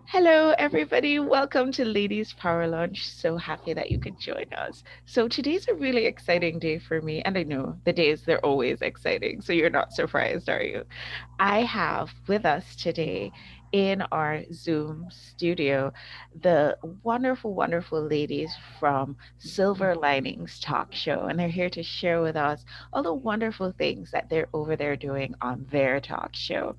Hello, everybody. Welcome to Ladies Power Lunch. So happy that you could join us. So, today's a really exciting day for me. And I know the days, they're always exciting. So, you're not surprised, are you? I have with us today in our Zoom studio the wonderful, wonderful ladies from Silver Linings Talk Show. And they're here to share with us all the wonderful things that they're over there doing on their talk show.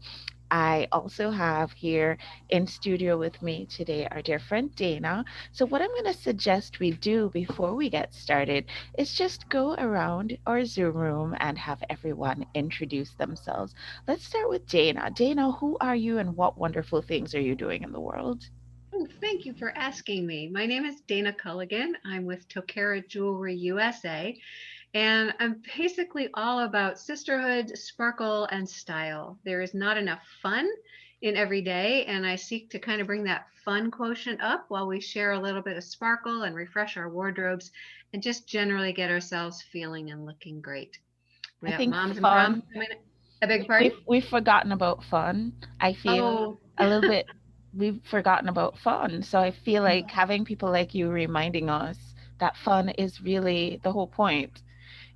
I also have here in studio with me today our dear friend Dana. So, what I'm going to suggest we do before we get started is just go around our Zoom room and have everyone introduce themselves. Let's start with Dana. Dana, who are you and what wonderful things are you doing in the world? Oh, thank you for asking me. My name is Dana Culligan. I'm with Tokara Jewelry USA, and I'm basically all about sisterhood, sparkle, and style. There is not enough fun in every day, and I seek to kind of bring that fun quotient up while we share a little bit of sparkle and refresh our wardrobes and just generally get ourselves feeling and looking great. We I got think moms and proms fun. coming. I beg your pardon? We've forgotten about fun. I feel Oh, a little bit we've forgotten about fun. So I feel like having people like you reminding us that fun is really the whole point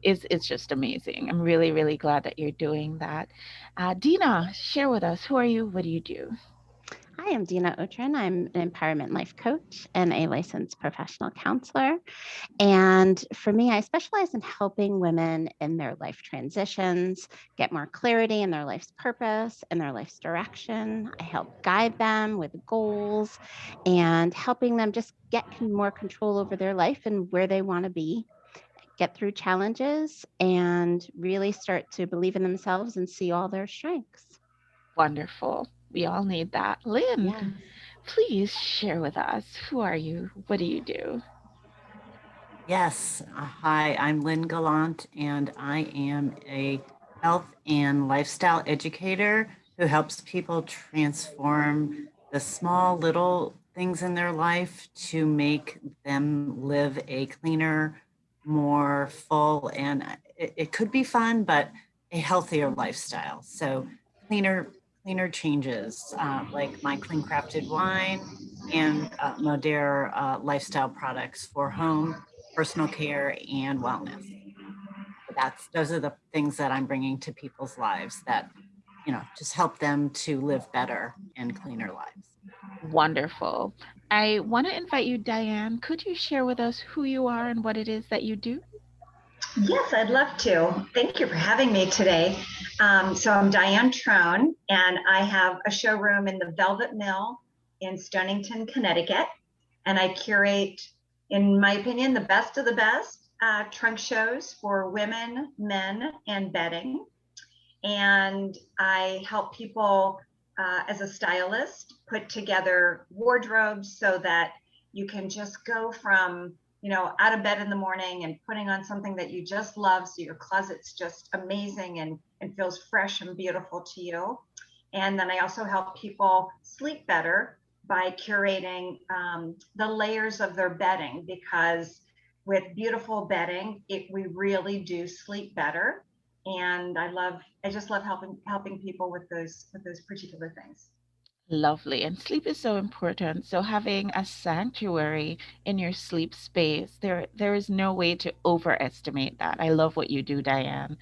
is it's just amazing. I'm really, really glad that you're doing that. Dina, share with us, who are you? What do you do? Hi, I'm Dena Otrin. I'm an empowerment life coach and a licensed professional counselor. And for me, I specialize in helping women in their life transitions get more clarity in their life's purpose and their life's direction. I help guide them with goals and helping them just get more control over their life and where they want to be, get through challenges, and really start to believe in themselves and see all their strengths. Wonderful. We all need that. Lynn, Yeah. please share with us, who are you? What do you do? Yes. Hi, I'm Lynn Gallant, and I am a health and lifestyle educator who helps people transform the small little things in their life to make them live a cleaner, more full, and it could be fun, but a healthier lifestyle. So cleaner changes like my clean crafted wine and Modere lifestyle products for home personal care and wellness. That's those are the things that I'm bringing to people's lives that just help them to live better and cleaner lives. Wonderful. I want to invite you, Diane. Could you share with us who you are and what it is that you do? Yes, I'd love to. Thank you for having me today. So I'm Diane Trone, and I have a showroom in the Velvet Mill in Stonington, Connecticut. And I curate, in my opinion, the best of the best trunk shows for women, men, and bedding. And I help people as a stylist put together wardrobes so that you can just go from out of bed in the morning and putting on something that you just love, so your closet's just amazing and feels fresh and beautiful to you. And then I also help people sleep better by curating the layers of their bedding, because with beautiful bedding, we really do sleep better. And I just love helping people with those particular things. Lovely. And sleep is so important. So having a sanctuary in your sleep space, there is no way to overestimate that. I love what you do, Diane.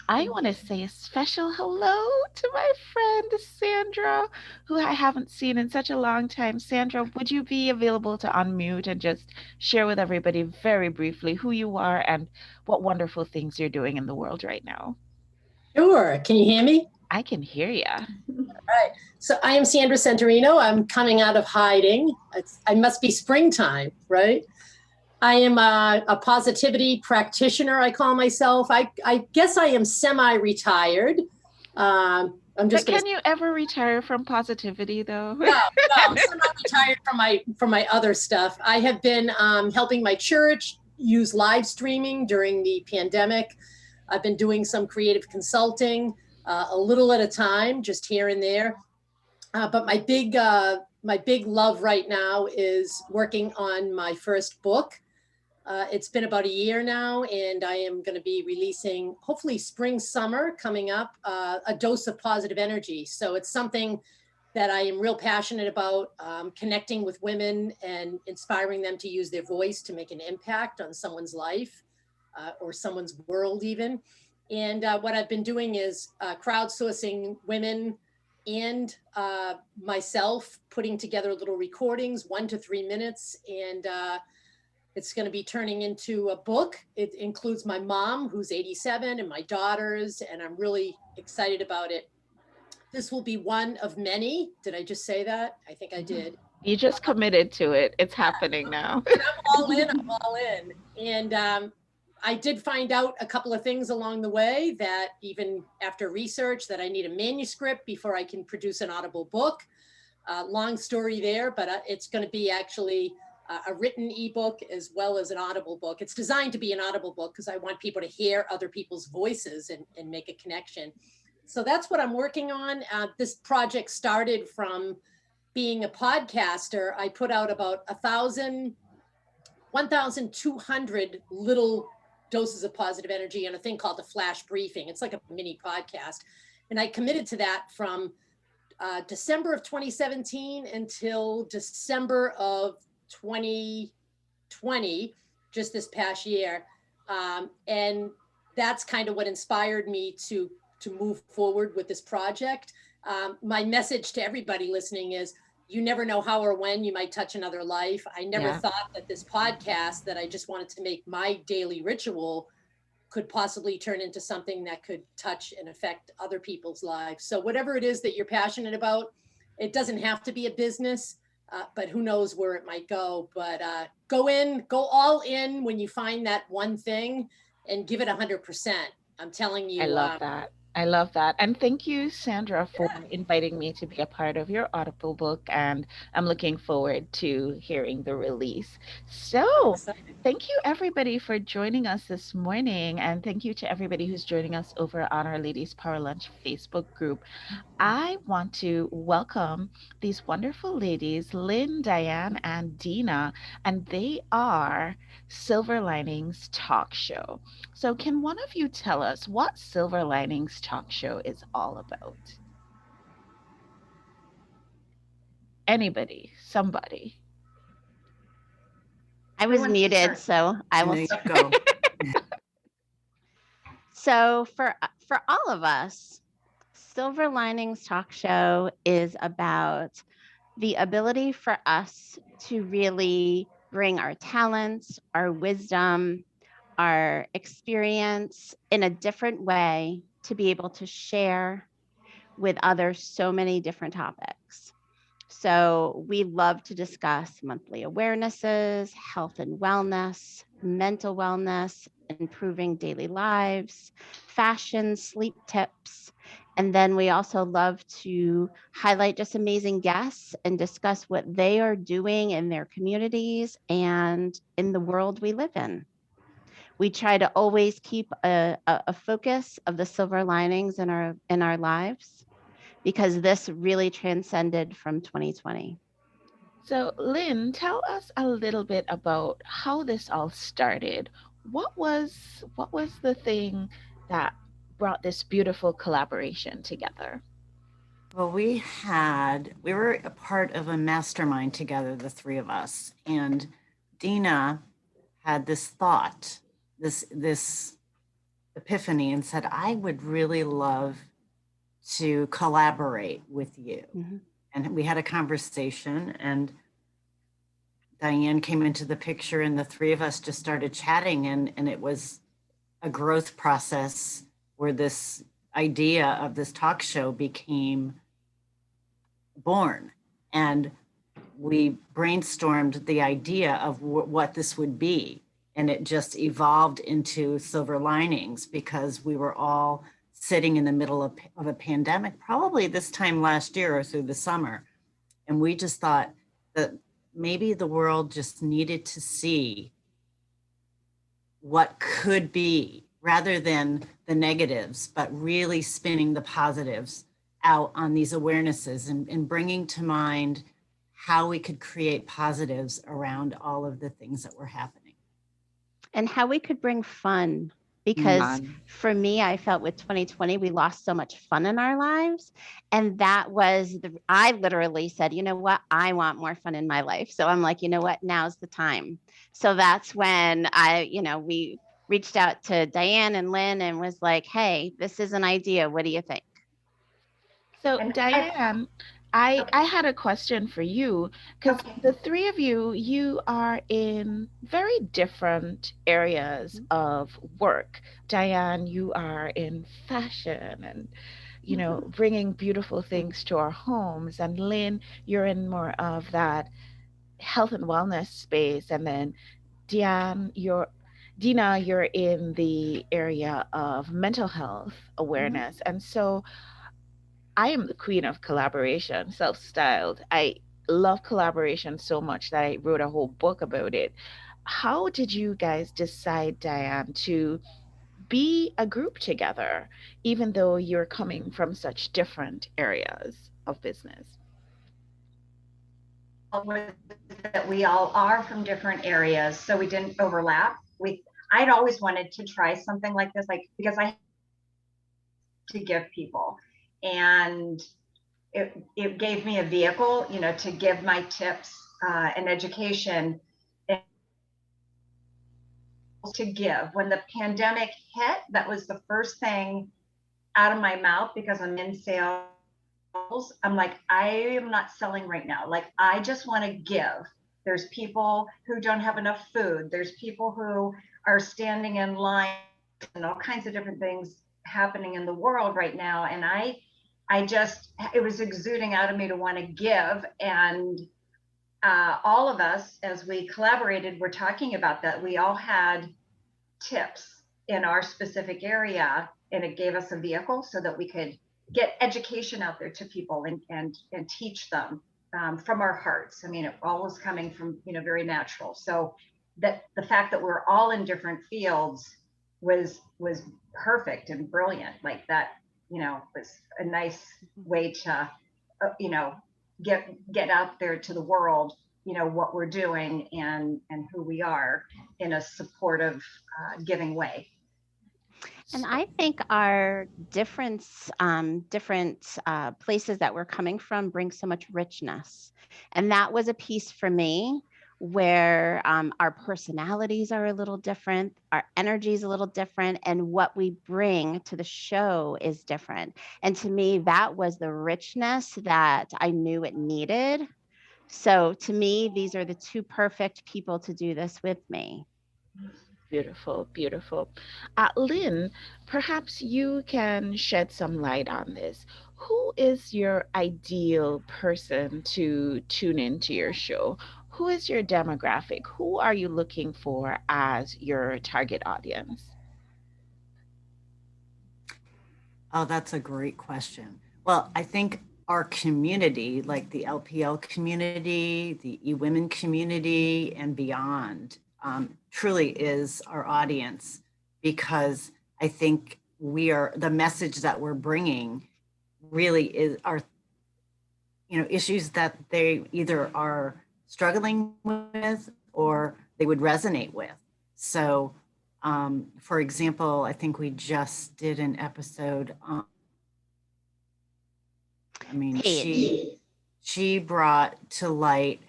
I Thank want you. to say a special hello to my friend Sandra, who I haven't seen in such a long time. Sandra, would you be available to unmute and just share with everybody very briefly who you are and what wonderful things you're doing in the world right now? Sure. Can you hear me? I can hear ya. Right. So I am Sandra Santorino. I'm coming out of hiding. I must be springtime, right? I am a positivity practitioner, I call myself. I guess I am semi-retired. I'm But just going can to you ever retire from positivity though? no, I'm semi-retired from my other stuff. I have been helping my church use live streaming during the pandemic. I've been doing some creative consulting, a little at a time, just here and there. But my big love right now is working on my first book. It's been about a year now, and I am going to be releasing, hopefully spring, summer coming up, a dose of positive energy. So it's something that I am real passionate about, connecting with women and inspiring them to use their voice to make an impact on someone's life or someone's world even. And what I've been doing is crowdsourcing women and myself, putting together little recordings, 1 to 3 minutes. And it's going to be turning into a book. It includes my mom, who's 87, and my daughters, and I'm really excited about it. This will be one of many. Did I just say that? I think I did. You just committed to it. It's happening now. And I'm all in. I'm all in. And I did find out a couple of things along the way that even after research that I need a manuscript before I can produce an Audible book. Long story there, but it's going to be actually a written ebook as well as an Audible book. It's designed to be an Audible book because I want people to hear other people's voices and make a connection. So that's what I'm working on. This project started from being a podcaster. I put out about 1,200 little doses of positive energy on a thing called the Flash Briefing. It's like a mini podcast. And I committed to that from December of 2017 until December of 2020, just this past year. And that's kind of what inspired me to move forward with this project. My message to everybody listening is, you never know how or when you might touch another life. I never thought that this podcast that I just wanted to make my daily ritual could possibly turn into something that could touch and affect other people's lives. So whatever it is that you're passionate about, it doesn't have to be a business, but who knows where it might go. But go all in when you find that one thing and give it 100%. I'm telling you. I love that. I love that. And thank you, Sandra, for inviting me to be a part of your Audible book. And I'm looking forward to hearing the release. So thank you, everybody, for joining us this morning. And thank you to everybody who's joining us over on our Ladies Power Lunch Facebook group. I want to welcome these wonderful ladies, Lynn, Diane, and Dena, and they are Silver Linings Talk Show. So can one of you tell us what Silver Linings Talk Show is all about? Anybody, somebody. I was muted, so I will go. So for all of us, Silver Linings Talk Show is about the ability for us to really bring our talents, our wisdom, our experience in a different way to be able to share with others so many different topics. So we love to discuss monthly awarenesses, health and wellness, mental wellness, improving daily lives, fashion, sleep tips. And then we also love to highlight just amazing guests and discuss what they are doing in their communities and in the world we live in. We try to always keep a focus of the silver linings in our lives, because this really transcended from 2020. So Lynn, tell us a little bit about how this all started. What was the thing that brought this beautiful collaboration together? Well, we were a part of a mastermind together, the three of us, and Dena had this thought, this epiphany, and said, I would really love to collaborate with you. Mm-hmm. And we had a conversation, and Diane came into the picture, and the three of us just started chatting, and it was a growth process where this idea of this talk show became born. And we brainstormed the idea of what this would be. And it just evolved into Silver Linings because we were all sitting in the middle of a pandemic, probably this time last year or through the summer. And we just thought that maybe the world just needed to see what could be rather than the negatives, but really spinning the positives out on these awarenesses and bringing to mind how we could create positives around all of the things that were happening. And how we could bring fun because for me, I felt with 2020, we lost so much fun in our lives. And that was I literally said, you know what, I want more fun in my life. So I'm like, you know what, now's the time. So that's when we reached out to Diane and Lynn and was like, hey, this is an idea. What do you think? So, And Diane, I had a question for you because okay. the three of you, you are in very different areas of work. Diane, you are in fashion and, bringing beautiful things to our homes. And Lynn, you're in more of that health and wellness space. And then Diane, Dena, you're in the area of mental health awareness. And so, I am the queen of collaboration, self styled. I love collaboration so much that I wrote a whole book about it. How did you guys decide, Diane, to be a group together, even though you're coming from such different areas of business? That we all are from different areas, so we didn't overlap. I'd always wanted to try something like this, like because I to give people, and it gave me a vehicle, to give my tips and education to give. When the pandemic hit, that was the first thing out of my mouth because I'm in sales. I'm like, I am not selling right now. Like, I just want to give. There's people who don't have enough food. There's people who are standing in line and all kinds of different things happening in the world right now. And it was exuding out of me to want to give. And all of us, as we collaborated, were talking about that. We all had tips in our specific area, and it gave us a vehicle so that we could get education out there to people and teach them from our hearts. I mean, it all was coming from, very natural. So that the fact that we're all in different fields was perfect and brilliant. Like that, was a nice way to, get out there to the world, what we're doing and who we are in a supportive, giving way. And I think our different places that we're coming from bring so much richness. And that was a piece for me where our personalities are a little different, our energy is a little different, and what we bring to the show is different. And to me, that was the richness that I knew it needed. So to me, these are the two perfect people to do this with me. Beautiful, beautiful. Lynn, perhaps you can shed some light on this. Who is your ideal person to tune into your show? Who is your demographic? Who are you looking for as your target audience? Oh, that's a great question. Well, I think our community, like the LPL community, the eWomen community, and beyond, truly is our audience, because I think the message that we're bringing really are issues that they either are struggling with or they would resonate with. So for example, I think we just did an episode on, she brought to light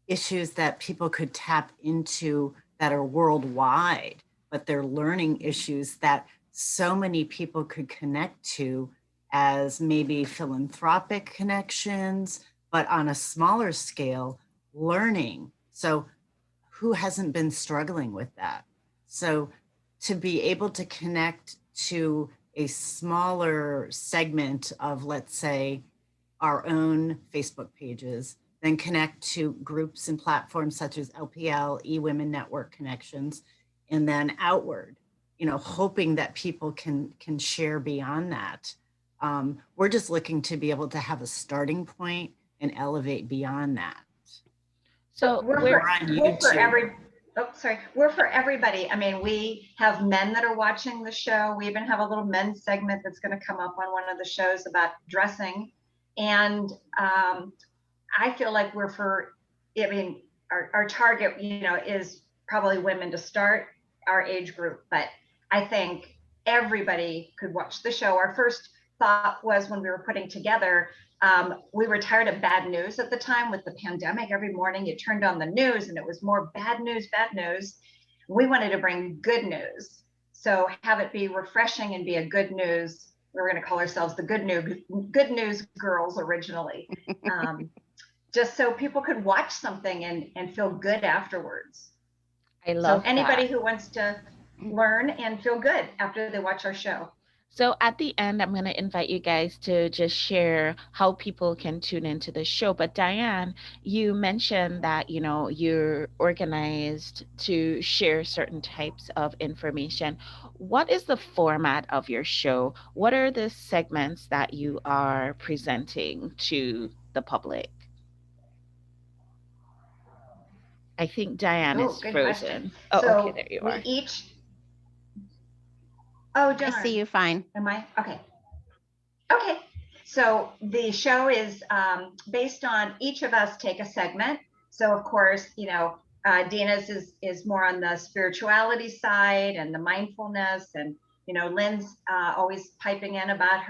issues that people could tap into that are worldwide, but they're learning issues that so many people could connect to as maybe philanthropic connections, but on a smaller scale, learning. So who hasn't been struggling with that? So to be able to connect to a smaller segment of, let's say, our own Facebook pages, then connect to groups and platforms such as LPL, eWomen Network Connections, and then outward, hoping that people can share beyond that. We're just looking to be able to have a starting point and elevate beyond that. So we're for everybody. I mean, we have men that are watching the show. We even have a little men's segment that's going to come up on one of the shows about dressing. And I feel like our target, is probably women to start. our age group, but I think everybody could watch the show. Our first thought was when we were putting together, we were tired of bad news at the time with the pandemic. Every morning you turned on the news and it was more bad news, bad news. We wanted to bring good news. So have it be refreshing and be a good news. We were going to call ourselves the good news girls originally. Just so people could watch something and feel good afterwards. I love so anybody that. who wants to learn and feel good after they watch our show. So at the end, I'm going to invite you guys to just share how people can tune into the show. But Diane, you mentioned that, you're organized to share certain types of information. What is the format of your show? What are the segments that you are presenting to the public? I think Diane Oh, is good question. frozen. Oh, okay, So there you we are. each, oh, I see you fine. am I? Okay. Okay. So the show is based on each of us take a segment. So of course, Dena's is more on the spirituality side and the mindfulness, and Lynn's always piping in about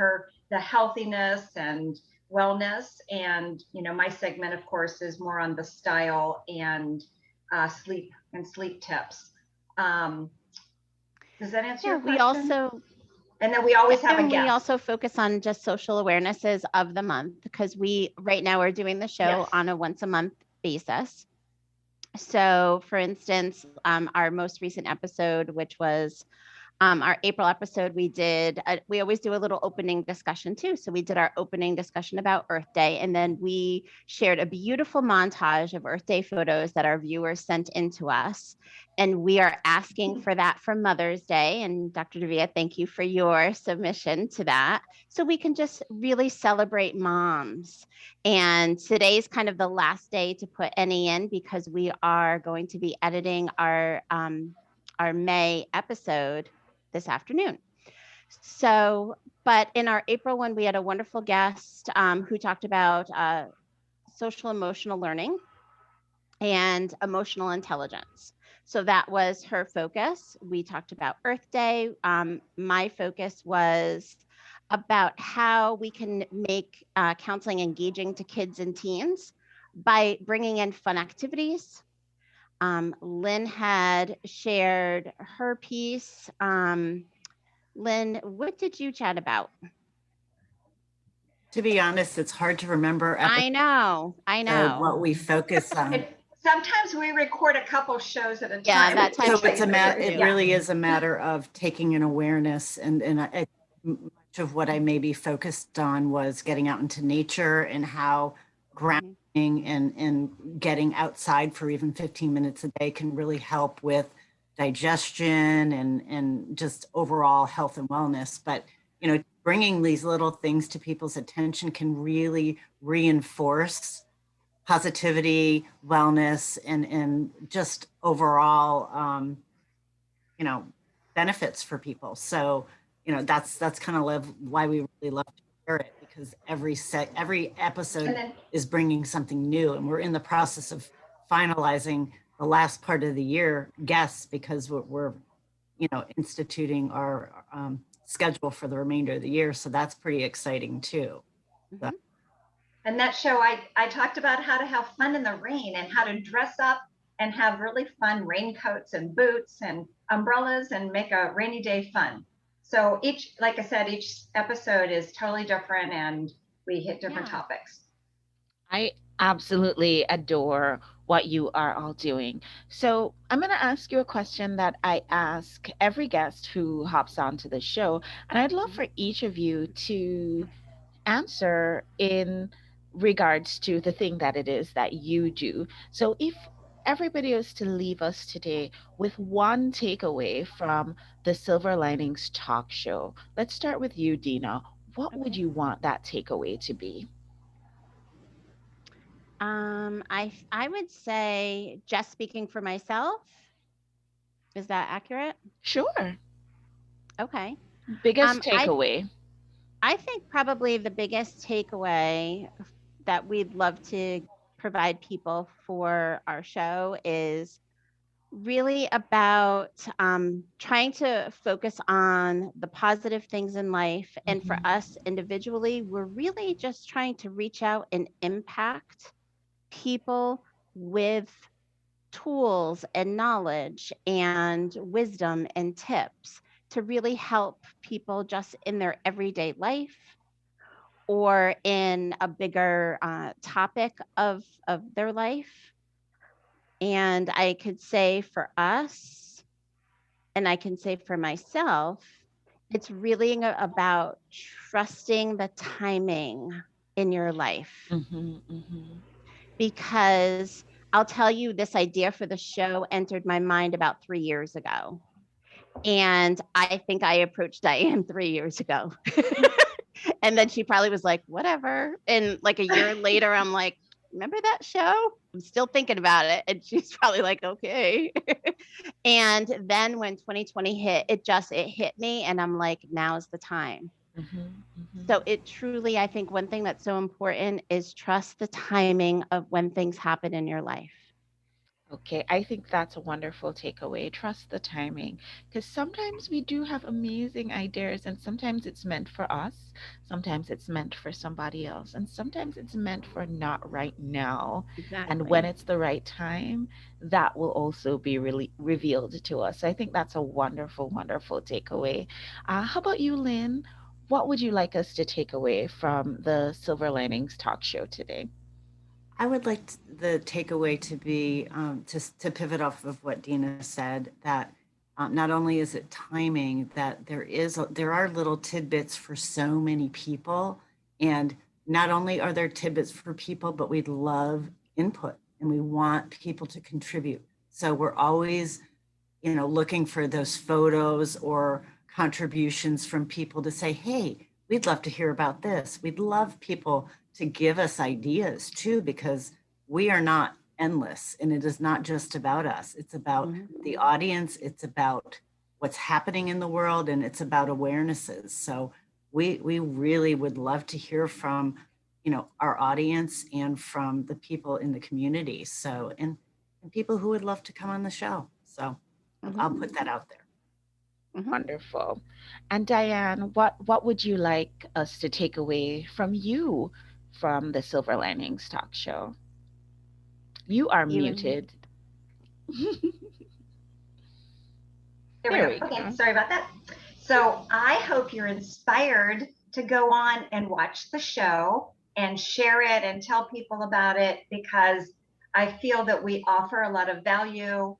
the healthiness and wellness, and my segment, of course, is more on the style and sleep tips. Does that answer your question? And then we always have a guest. We also focus on just social awarenesses of the month, because we right now are doing the show on a once a month basis. So for instance, our most recent episode, which was our April episode, we always do a little opening discussion too. So we did our opening discussion about Earth Day, and then we shared a beautiful montage of Earth Day photos that our viewers sent into us. And we are asking for that for Mother's Day. And Dr. Davia, thank you for your submission to that. So we can just really celebrate moms. And today's kind of the last day to put any in, because we are going to be editing our May episode this afternoon. So, but in our April one, we had a wonderful guest who talked about social emotional learning and emotional intelligence. So that was her focus. We talked about Earth Day. My focus was about how we can make counseling engaging to kids and teens by bringing in fun activities. Lynn had shared her piece. Lynn, what did you chat about? To be honest, it's hard to remember. I know. What we focus on. Sometimes we record a couple shows at a time. Yeah, that time. So it really is a matter of taking an awareness, and much of what I maybe focused on was getting out into nature and how grounding and getting outside for even 15 minutes a day can really help with digestion and just overall health and wellness. But bringing these little things to people's attention can really reinforce positivity, wellness, and just overall benefits for people. So that's kind of why we really love to share it, because every episode is bringing something new, and we're in the process of finalizing the last part of the year guests, because we're instituting our schedule for the remainder of the year. So that's pretty exciting too. Mm-hmm. And that show, I talked about how to have fun in the rain and how to dress up and have really fun raincoats and boots and umbrellas and make a rainy day fun. So like I said, each episode is totally different, and we hit different topics. I absolutely adore what you are all doing. So I'm going to ask you a question that I ask every guest who hops onto the show. And I'd love for each of you to answer in regards to the thing that it is that you do. So if everybody is to leave us today with one takeaway from the Silver Linings Talk Show, let's start with you, Dena. What would you want that takeaway to be? I would say, just speaking for myself. Is that accurate? Sure. Okay. Biggest takeaway. I think probably the biggest takeaway that we'd love to provide people for our show is really about trying to focus on the positive things in life. And for us individually, we're really just trying to reach out and impact people with tools and knowledge and wisdom and tips to really help people just in their everyday life or in a bigger topic of their life. And I could say for us, and I can say for myself, it's really about trusting the timing in your life. Because I'll tell you, this idea for the show entered my mind about 3 years ago. And I think I approached Diane 3 years ago. And then she probably was like, whatever. And like a year later, I'm like, remember that show? I'm still thinking about it. And she's probably like, okay. And then when 2020 hit, it hit me. And I'm like, now's the time. So it truly, I think one thing that's so important is trust the timing of when things happen in your life. Okay, I think that's a wonderful takeaway. Trust the timing. Because sometimes we do have amazing ideas, and sometimes it's meant for us, sometimes it's meant for somebody else, and sometimes it's meant for not right now. And when Exactly. it's the right time, that will also be really revealed to us. So I think that's a wonderful, wonderful takeaway. How about you, Lynn? What would you like us to take away from the Silver Linings talk show today? I would like the takeaway to be to pivot off of what Dena said, that not only is it timing, that there are little tidbits for so many people, and not only are there tidbits for people, but we love input and we want people to contribute. So we're always, looking for those photos or contributions from people to say, hey, we'd love to hear about this. We'd love people to give us ideas too, because we are not endless and it is not just about us. It's about the audience. It's about what's happening in the world, and it's about awarenesses. So we really would love to hear from, our audience and from the people in the community. So, and people who would love to come on the show. So I'll put that out there. Wonderful. And Diane, what would you like us to take away from you from the Silver Linings talk show? You are muted. There we There go. we Okay, go. sorry about that. So I hope you're inspired to go on and watch the show and share it and tell people about it, because I feel that we offer a lot of value.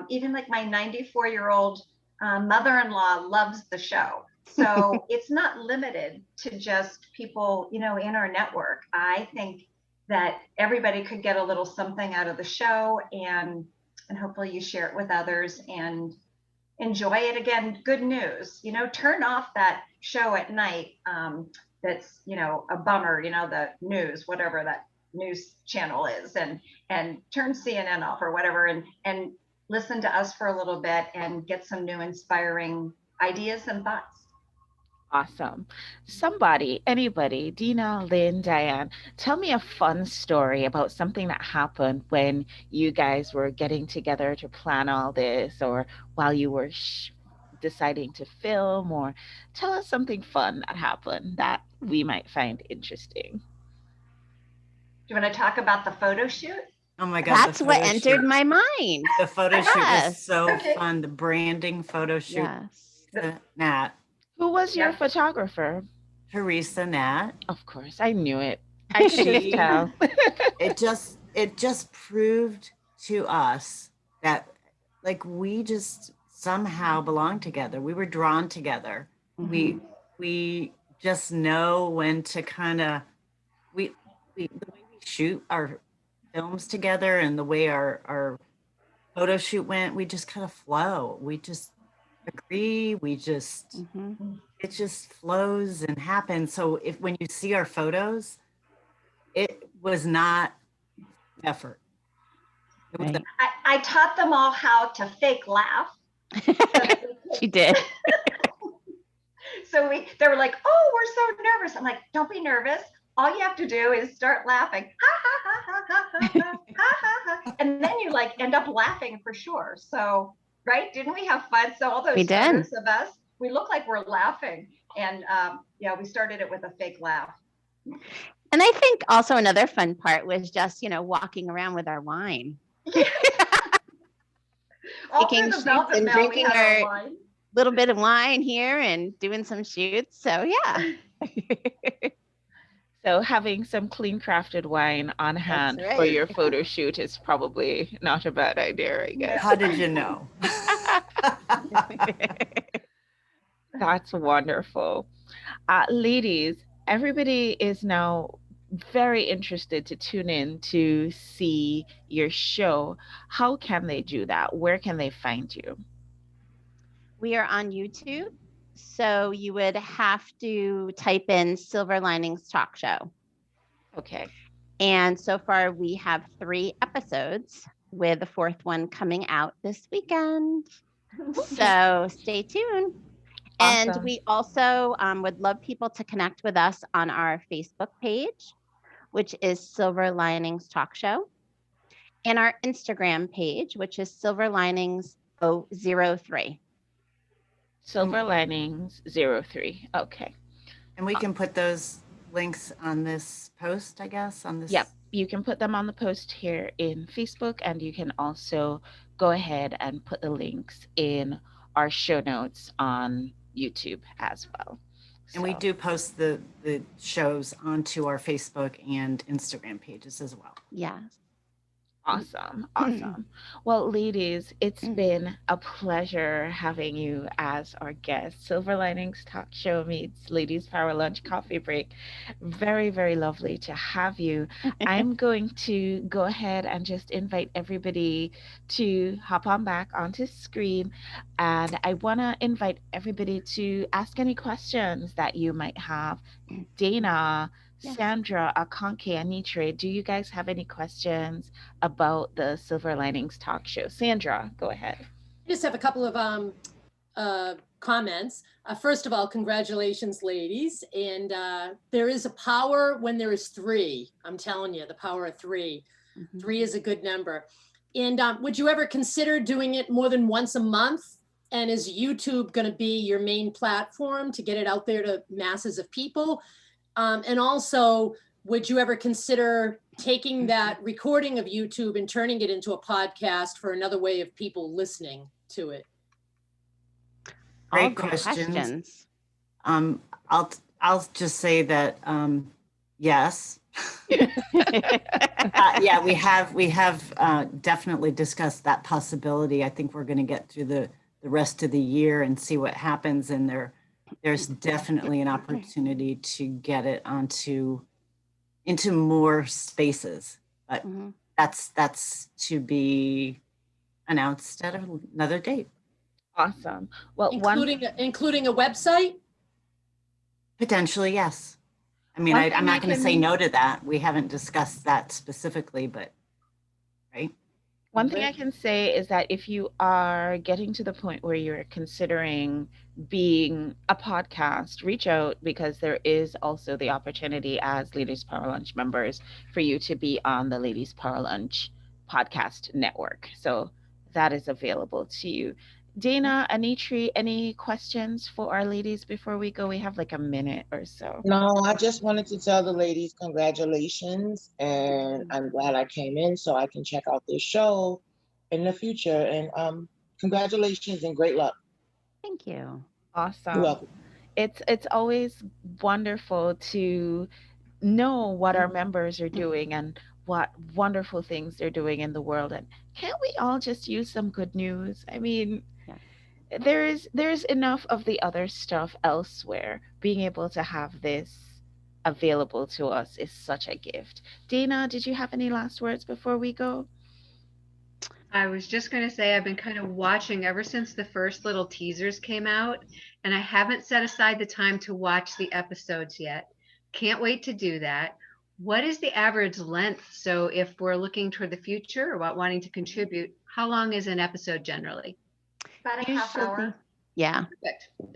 Even like my 94-year-old mother-in-law loves the show. So it's not limited to just people, in our network. I think that everybody could get a little something out of the show, and hopefully you share it with others and enjoy it. Again, good news, turn off that show at night. That's, a bummer, the news, whatever that news channel is, and turn CNN off or whatever, and listen to us for a little bit and get some new inspiring ideas and thoughts. Awesome. Somebody, anybody, Dena, Lynn, Diane, tell me a fun story about something that happened when you guys were getting together to plan all this, or while you were deciding to film, or tell us something fun that happened that we might find interesting. Do you want to talk about the photo shoot? Oh my God. That's what entered my mind. The photo shoot was so Okay. fun. The branding photo shoot. Yes. Nat. Who was your photographer? Teresa Nat. Of course, I knew it. I could just tell. it just proved to us that we just somehow belong together. We were drawn together. We just know when to kind of the way we shoot our films together and the way our photo shoot went, we just kind of flow. We just agree. We just it just flows and happens. So when you see our photos, it was not effort. It was I taught them all how to fake laugh. She did. So they were like, oh, we're so nervous. I'm like, don't be nervous. All you have to do is start laughing. Ha, ha, ha, ha, ha, ha, ha, ha, ha. and then you like end up laughing for sure. So, right? Didn't we have fun? So all those We did. photos of us, we look like we're laughing. And yeah, we started it with a fake laugh. And I think also another fun part was just, walking around with our wine. All Taking through the shoots Velvet and Mill, we drinking had our our wine. little bit of wine here and doing some shoots. So yeah. So having some clean crafted wine on hand for right. your photo shoot is probably not a bad idea, I guess. How did you know? That's wonderful. Ladies, everybody is now very interested to tune in to see your show. How can they do that? Where can they find you? We are on YouTube. So you would have to type in Silver Linings Talk Show. Okay. And so far we have 3 episodes with the 4th one coming out this weekend. So stay tuned. Awesome. And we also would love people to connect with us on our Facebook page, which is Silver Linings Talk Show, and our Instagram page, which is Silver Linings 003. Silver Linings 03. Okay. And we can put those links on this post, I guess, on this. Yep. You can put them on the post here in Facebook, and you can also go ahead and put the links in our show notes on YouTube as well. And we do post the shows onto our Facebook and Instagram pages as well. Yes. Awesome. Awesome. Well, ladies, it's been a pleasure having you as our guest. Silver Linings Talk Show meets Ladies Power Lunch Coffee Break. Very, very lovely to have you. I'm going to go ahead and just invite everybody to hop on back onto screen. And I want to invite everybody to ask any questions that you might have. Dena, yes. Sandra, Akanke, Anitra, do you guys have any questions about the Silver Linings Talk Show? Sandra, go ahead. I just have a couple of comments. First of all, congratulations, ladies. And there is a power when there is 3. I'm telling you, the power of 3. 3 is a good number. And would you ever consider doing it more than once a month? And is YouTube going to be your main platform to get it out there to masses of people? And also, would you ever consider taking that recording of YouTube and turning it into a podcast for another way of people listening to it? Great questions. I'll just say that yes. Yeah, we have definitely discussed that possibility. I think we're going to get through the rest of the year and see what happens, and there's definitely an opportunity to get it into more spaces, but that's to be announced at another date. Awesome. Well, including a website? Potentially, yes. I mean, I'm not going to say no to that. We haven't discussed that specifically, but right. One thing I can say is that if you are getting to the point where you're considering being a podcast, reach out, because there is also the opportunity as Ladies Power Lunch members for you to be on the Ladies Power Lunch podcast network. So that is available to you. Dena, Anitra, any questions for our ladies before we go? We have like a minute or so. No, I just wanted to tell the ladies congratulations, and I'm glad I came in so I can check out this show in the future. And congratulations and great luck. Thank you. Awesome. You're welcome. It's always wonderful to know what our members are doing and what wonderful things they're doing in the world. And can't we all just use some good news? I mean, there's enough of the other stuff elsewhere. Being able to have this available to us is such a gift. Dena, did you have any last words before we go? I was just going to say I've been kind of watching ever since the first little teasers came out, and I haven't set aside the time to watch the episodes yet. Can't wait to do that. What is the average length? So if we're looking toward the future or wanting to contribute, how long is an episode generally? About a half hour. Yeah.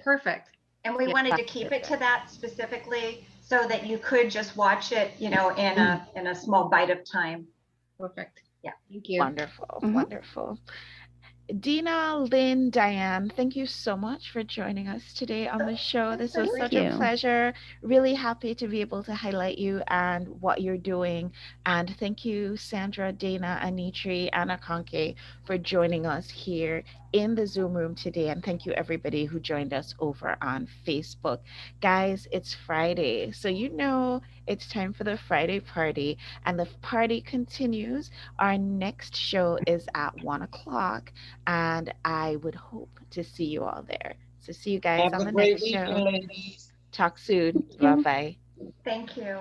Perfect. And we wanted to keep it to that specifically so that you could just watch it, in a small bite of time. Perfect. Thank you. Wonderful, wonderful. Dena, Lynn, Diane, thank you so much for joining us today on the show. This was such a pleasure. Really happy to be able to highlight you and what you're doing. And thank you, Sandra, Dana, Anitri, and Akanke for joining us here in the Zoom room today. And thank you, everybody who joined us over on Facebook. Guys, it's Friday, so you know it's time for the Friday party. And the party continues. Our next show is at 1 o'clock. And I would hope to see you all there. So see you guys Have on a the great next weekend, show. ladies. Talk soon. Bye bye. Thank you.